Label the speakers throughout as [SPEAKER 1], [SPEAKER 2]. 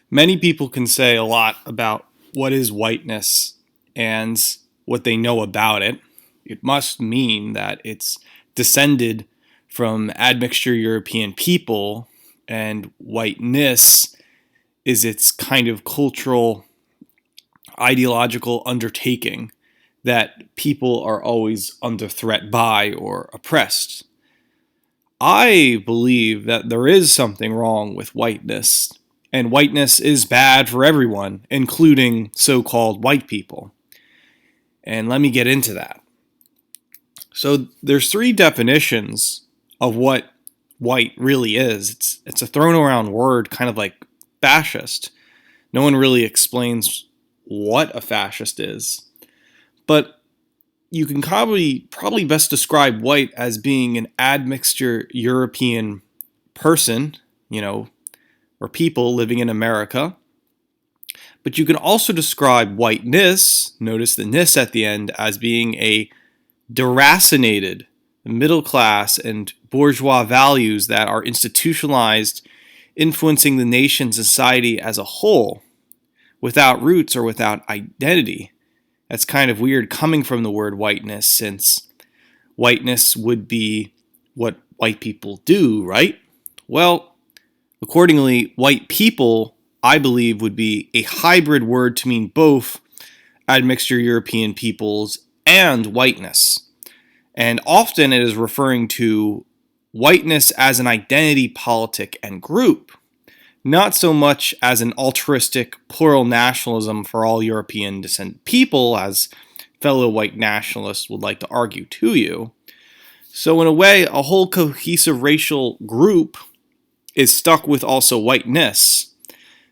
[SPEAKER 1] Many people can say a lot about what is whiteness and what they know about it. It must mean that it's descended from admixture European people, and whiteness is its kind of cultural, ideological undertaking that people are always under threat by or oppressed. I believe that there is something wrong with whiteness, and whiteness is bad for everyone, including so called white people. And let me get into that. So, there's three definitions of what white really is. It's a thrown around word, kind of like fascist. No one really explains what a fascist is. But you can probably best describe white as being an admixture European person, or people living in America. But you can also describe whiteness, notice the ness at the end, as being a deracinated middle class and bourgeois values that are institutionalized, influencing the nation society as a whole, without roots or without identity. That's kind of weird coming from the word whiteness, since whiteness would be what white people do, right? Well, accordingly, white people, I believe, would be a hybrid word to mean both admixture European peoples and whiteness. And often it is referring to whiteness as an identity politic and group, not so much as an altruistic plural nationalism for all European descent people, as fellow white nationalists would like to argue to you. So in a way, a whole cohesive racial group is stuck with also whiteness,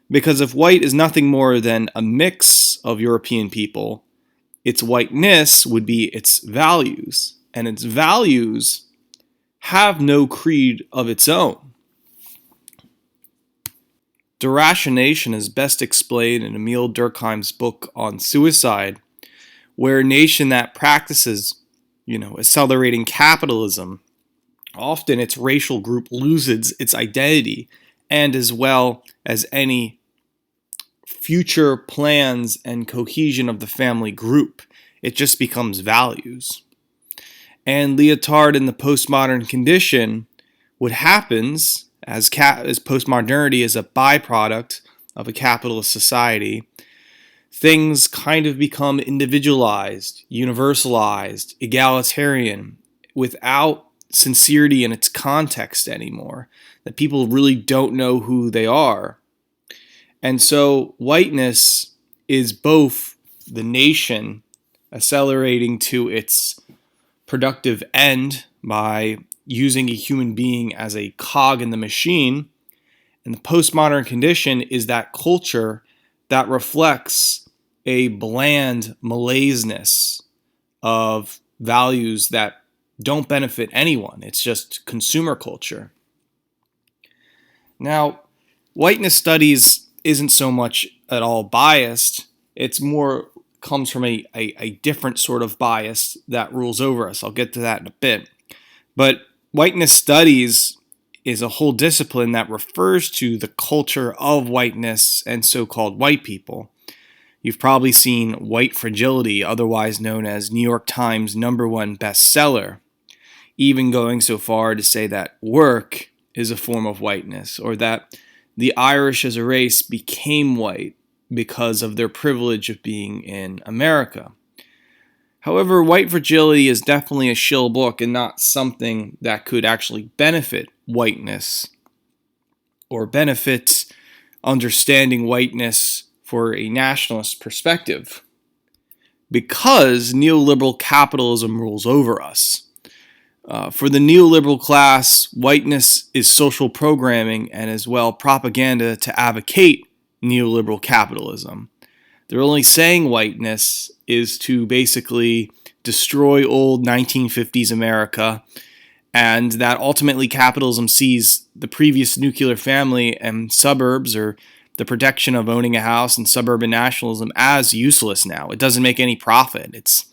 [SPEAKER 1] because if white is nothing more than a mix of European people, its whiteness would be its values, and its values have no creed of its own. Deracination is best explained in Emile Durkheim's book on suicide, where a nation that practices, accelerating capitalism, often its racial group loses its identity, and as well as any future plans and cohesion of the family group. It just becomes values. And Lyotard in the postmodern condition, what happens as postmodernity is a byproduct of a capitalist society, things kind of become individualized, universalized, egalitarian, without sincerity in its context anymore, that people really don't know who they are. And so whiteness is both the nation accelerating to its productive end by using a human being as a cog in the machine, and the postmodern condition is that culture that reflects a bland malaise of values that don't benefit anyone. It's just consumer culture. Now, whiteness studies isn't so much at all biased. It's more comes from a different sort of bias that rules over us. I'll get to that in a bit. But whiteness studies is a whole discipline that refers to the culture of whiteness and so-called white people. You've probably seen White Fragility, otherwise known as New York Times #1 bestseller, even going so far to say that work is a form of whiteness, or that the Irish as a race became white because of their privilege of being in America. However, White Fragility is definitely a shill book and not something that could actually benefit whiteness or benefit understanding whiteness for a nationalist perspective, because neoliberal capitalism rules over us. For the neoliberal class, whiteness is social programming and as well propaganda to advocate neoliberal capitalism. They're only saying whiteness is to basically destroy old 1950s America, and that ultimately capitalism sees the previous nuclear family and suburbs, or the protection of owning a house and suburban nationalism, as useless now. It doesn't make any profit. It's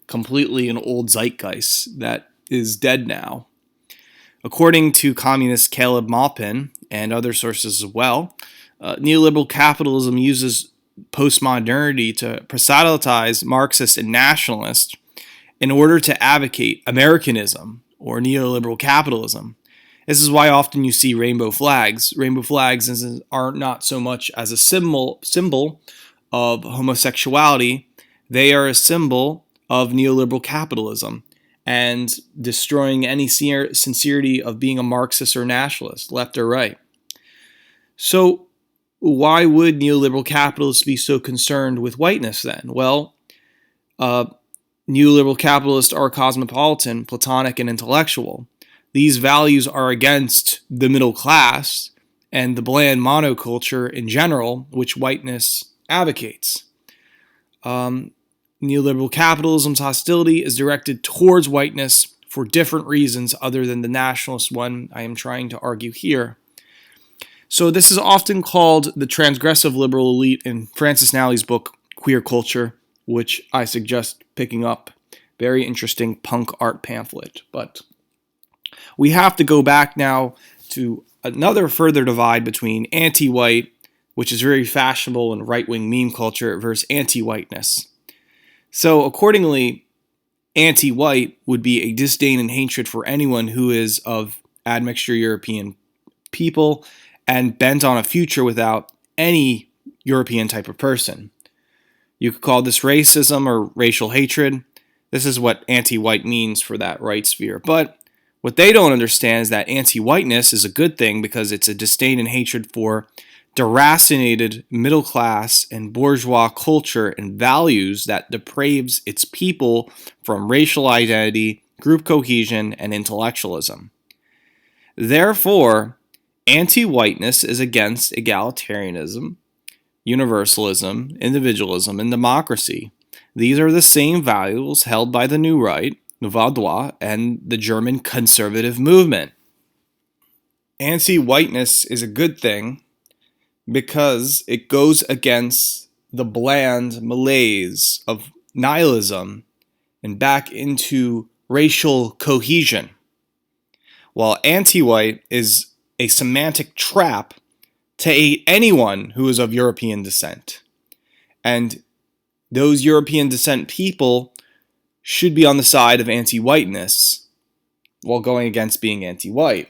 [SPEAKER 1] completely an old zeitgeist that is dead now. According to communist Caleb Maupin and other sources as well, Neoliberal capitalism uses postmodernity to proselytize Marxists and nationalists in order to advocate Americanism or neoliberal capitalism. This is why often you see rainbow flags. Rainbow flags are not so much as a symbol of homosexuality, they are a symbol of neoliberal capitalism and destroying any sincerity of being a Marxist or nationalist, left or right. So, why would neoliberal capitalists be so concerned with whiteness then? Well, neoliberal capitalists are cosmopolitan, Platonic, and intellectual. These values are against the middle class and the bland monoculture in general, which whiteness advocates. Neoliberal capitalism's hostility is directed towards whiteness for different reasons other than the nationalist one I am trying to argue here. So this is often called the transgressive liberal elite in Francis Nally's book, Queer Culture, which I suggest picking up. Very interesting punk art pamphlet. But we have to go back now to another further divide between anti-white, which is very fashionable in right-wing meme culture, versus anti-whiteness. So accordingly, anti-white would be a disdain and hatred for anyone who is of admixture European people and bent on a future without any European type of person. You could call this racism or racial hatred. This is what anti-white means for that right sphere. But what they don't understand is that anti-whiteness is a good thing because it's a disdain and hatred for deracinated middle class and bourgeois culture and values that depraves its people from racial identity, group cohesion, and intellectualism. Therefore, anti-whiteness is against egalitarianism, universalism, individualism, and democracy. These are the same values held by the New Right, Nouvelle Droite, and the German conservative movement. Anti-whiteness is a good thing because it goes against the bland malaise of nihilism and back into racial cohesion, while anti-white is a semantic trap to hate anyone who is of European descent. And those European descent people should be on the side of anti-whiteness while going against being anti-white.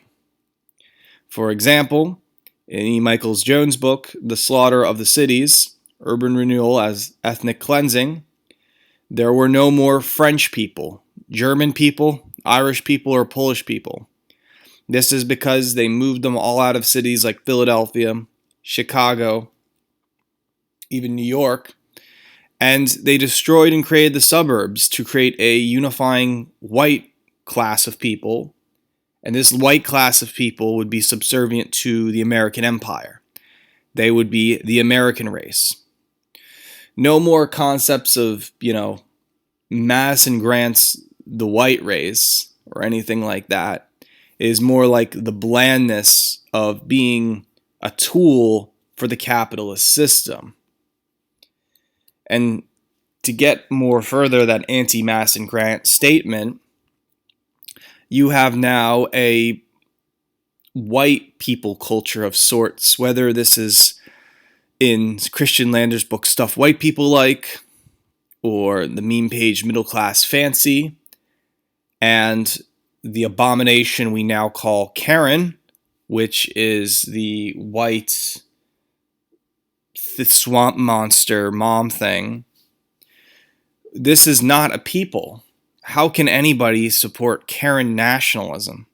[SPEAKER 1] For example, in E. Michaels Jones' book, The Slaughter of the Cities, Urban Renewal as Ethnic Cleansing, there were no more French people, German people, Irish people, or Polish people. This is because they moved them all out of cities like Philadelphia, Chicago, even New York, and they destroyed and created the suburbs to create a unifying white class of people, and this white class of people would be subservient to the American empire. They would be the American race. No more concepts of, Madison Grant's the white race or anything like that. It is more like the blandness of being a tool for the capitalist system. And to get more further that anti-Madison Grant statement, you have now a white people culture of sorts, whether this is in Christian Lander's book Stuff White People Like, or the meme page Middle Class Fancy, and the abomination we now call Karen, which is the white the swamp monster mom thing. This is not a people. How can anybody support Karen nationalism?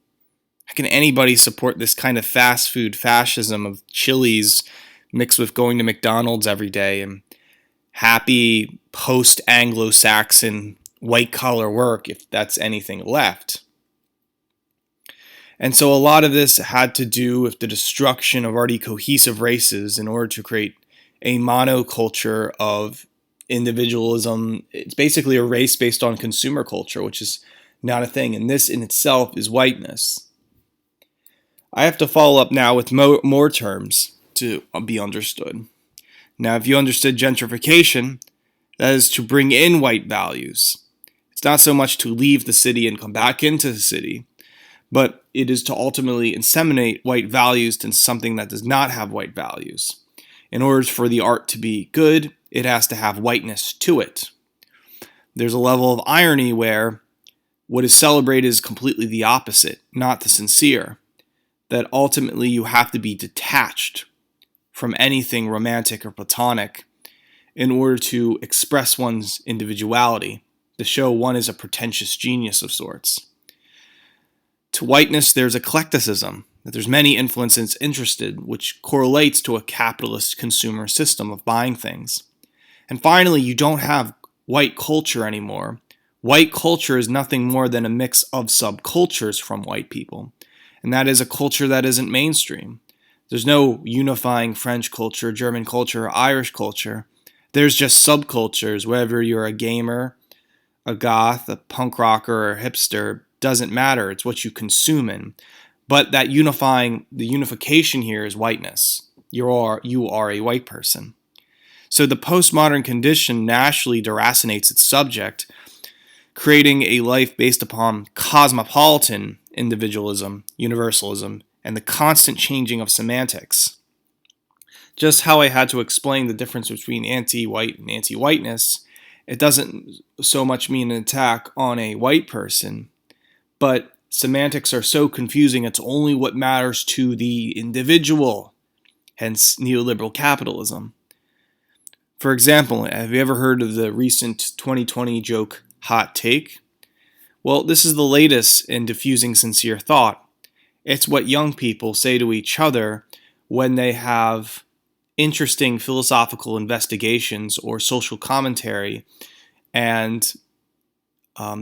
[SPEAKER 1] How can anybody support this kind of fast food fascism of Chili's mixed with going to McDonald's every day and happy post-Anglo-Saxon white-collar work, if that's anything left? And so a lot of this had to do with the destruction of already cohesive races in order to create a monoculture of individualism. It's basically a race based on consumer culture, which is not a thing. And this in itself is whiteness. I have to follow up now with more terms to be understood. Now, if you understood gentrification, that is to bring in white values. It's not so much to leave the city and come back into the city, but it is to ultimately inseminate white values into something that does not have white values. In order for the art to be good, it has to have whiteness to it. There's a level of irony where what is celebrated is completely the opposite, not the sincere. That ultimately you have to be detached from anything romantic or platonic in order to express one's individuality, to show one is a pretentious genius of sorts. To whiteness, there's eclecticism, that there's many influences interested, which correlates to a capitalist consumer system of buying things. And finally, you don't have white culture anymore. White culture is nothing more than a mix of subcultures from white people. And that is a culture that isn't mainstream. There's no unifying French culture, German culture, or Irish culture. There's just subcultures, whether you're a gamer, a goth, a punk rocker, or a hipster, doesn't matter. It's what you consume in. But the unification here is whiteness. You are a white person. So the postmodern condition naturally deracinates its subject, creating a life based upon cosmopolitan individualism, universalism, and the constant changing of semantics. Just how I had to explain the difference between anti-white and anti-whiteness, it doesn't so much mean an attack on a white person, but semantics are so confusing, it's only what matters to the individual, hence neoliberal capitalism. For example, have you ever heard of the recent 2020 joke, hot take? Well, this is the latest in diffusing sincere thought. It's what young people say to each other when they have interesting philosophical investigations or social commentary and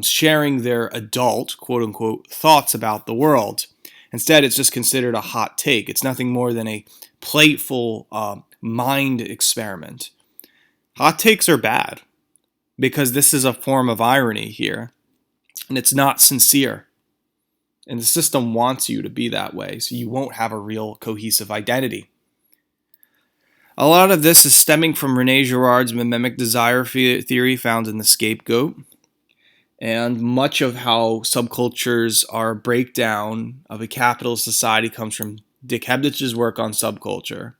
[SPEAKER 1] sharing their adult, quote-unquote, thoughts about the world. Instead, it's just considered a hot take. It's nothing more than a playful mind experiment. Hot takes are bad because this is a form of irony here, and it's not sincere. And the system wants you to be that way, so you won't have a real cohesive identity. A lot of this is stemming from René Girard's mimemic desire theory found in The Scapegoat, and much of how subcultures are a breakdown of a capitalist society comes from Dick Hebdich's work on subculture,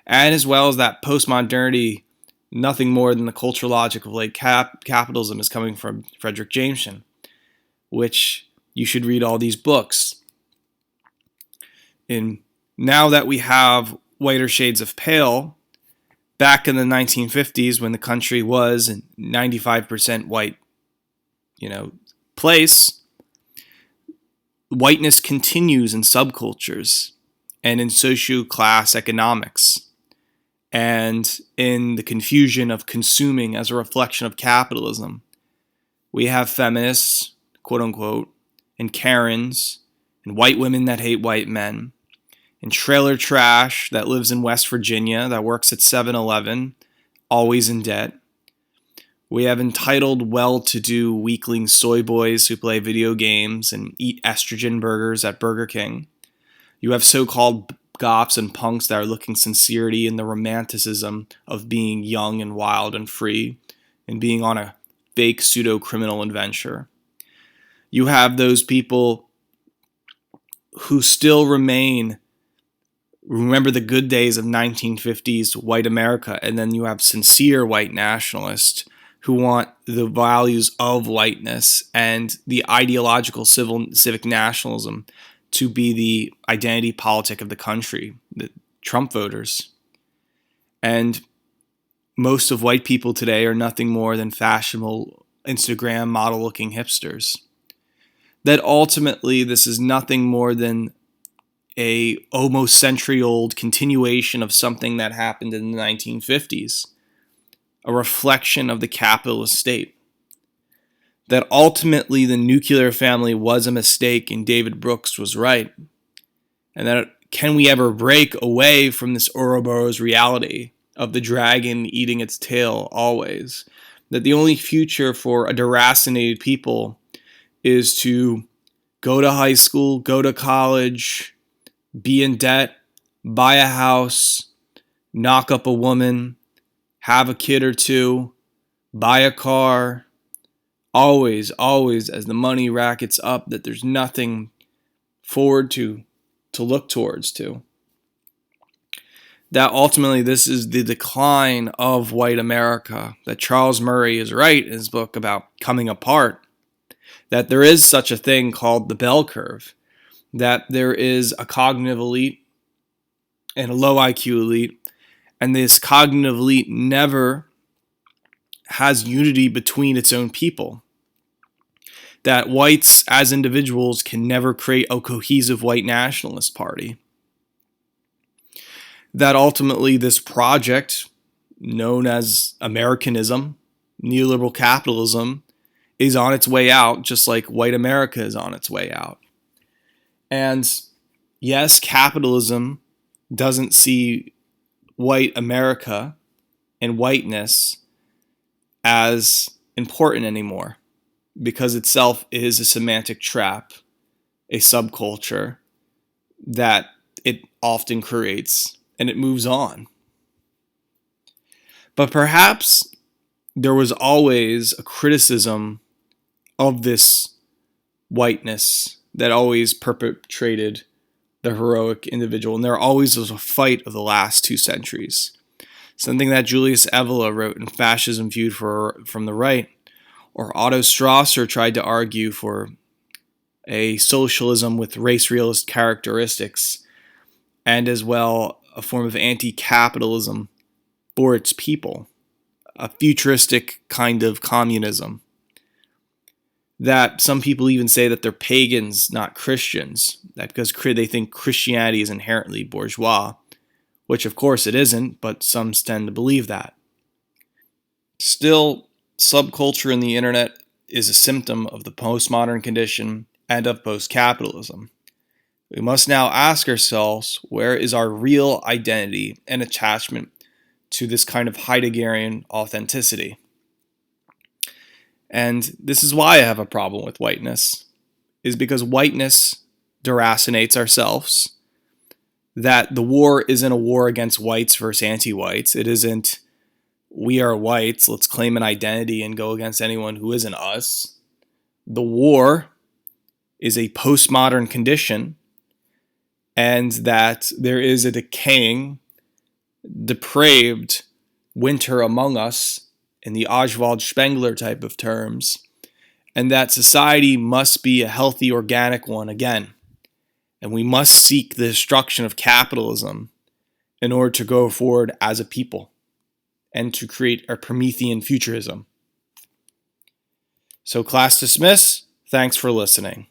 [SPEAKER 1] and as well as that postmodernity, nothing more than the cultural logic of late capitalism, is coming from Frederick Jameson, which you should read all these books. And now that we have whiter shades of pale, back in the 1950s when the country was a 95% white, place, whiteness continues in subcultures and in socio-class economics and in the confusion of consuming as a reflection of capitalism. We have feminists, quote unquote, and Karens, and white women that hate white men, and trailer trash that lives in West Virginia that works at 7-Eleven, always in debt. We have entitled, well-to-do weakling soy boys who play video games and eat estrogen burgers at Burger King. You have so-called goths and punks that are looking sincerity in the romanticism of being young and wild and free and being on a fake pseudo-criminal adventure. You have those people who still remember the good days of 1950s white America, and then you have sincere white nationalists who want the values of whiteness and the ideological civic nationalism to be the identity politic of the country, the Trump voters. And most of white people today are nothing more than fashionable Instagram model-looking hipsters. That ultimately this is nothing more than a almost century-old continuation of something that happened in the 1950s, a reflection of the capitalist state. That ultimately the nuclear family was a mistake and David Brooks was right. And that can we ever break away from this Ouroboros reality of the dragon eating its tail always? That the only future for a deracinated people is to go to high school, go to college, be in debt, buy a house, knock up a woman, have a kid or two, buy a car, always as the money rackets up, that there's nothing forward to look towards to. that ultimately this is the decline of white America, that Charles Murray is right in his book about coming apart, that there is such a thing called the bell curve, that there is a cognitive elite and a low IQ elite, and this cognitive elite never has unity between its own people. That whites as individuals can never create a cohesive white nationalist party. That ultimately this project, known as Americanism, neoliberal capitalism, is on its way out, just like white America is on its way out. And yes, capitalism doesn't see white America and whiteness as important anymore, because itself is a semantic trap, a subculture that it often creates, and it moves on. But perhaps there was always a criticism of this whiteness that always perpetrated the heroic individual, and there always was a fight of the last 2 centuries. Something that Julius Evola wrote in Fascism Viewed from the Right, or Otto Strasser tried to argue for a socialism with race realist characteristics, and as well a form of anti-capitalism for its people, a futuristic kind of communism. That some people even say that they're pagans, not Christians, that because they think Christianity is inherently bourgeois, which of course it isn't, but some tend to believe that. Still, subculture in the internet is a symptom of the postmodern condition and of post-capitalism. We must now ask ourselves, where is our real identity and attachment to this kind of Heideggerian authenticity? And this is why I have a problem with whiteness, is because whiteness deracinates ourselves, that the war isn't a war against whites versus anti-whites. It isn't, we are whites, let's claim an identity and go against anyone who isn't us. The war is a postmodern condition, and that there is a decaying, depraved winter among us, in the Oswald Spengler type of terms, and that society must be a healthy, organic one again. And we must seek the destruction of capitalism in order to go forward as a people and to create a Promethean futurism. So class dismissed. Thanks for listening.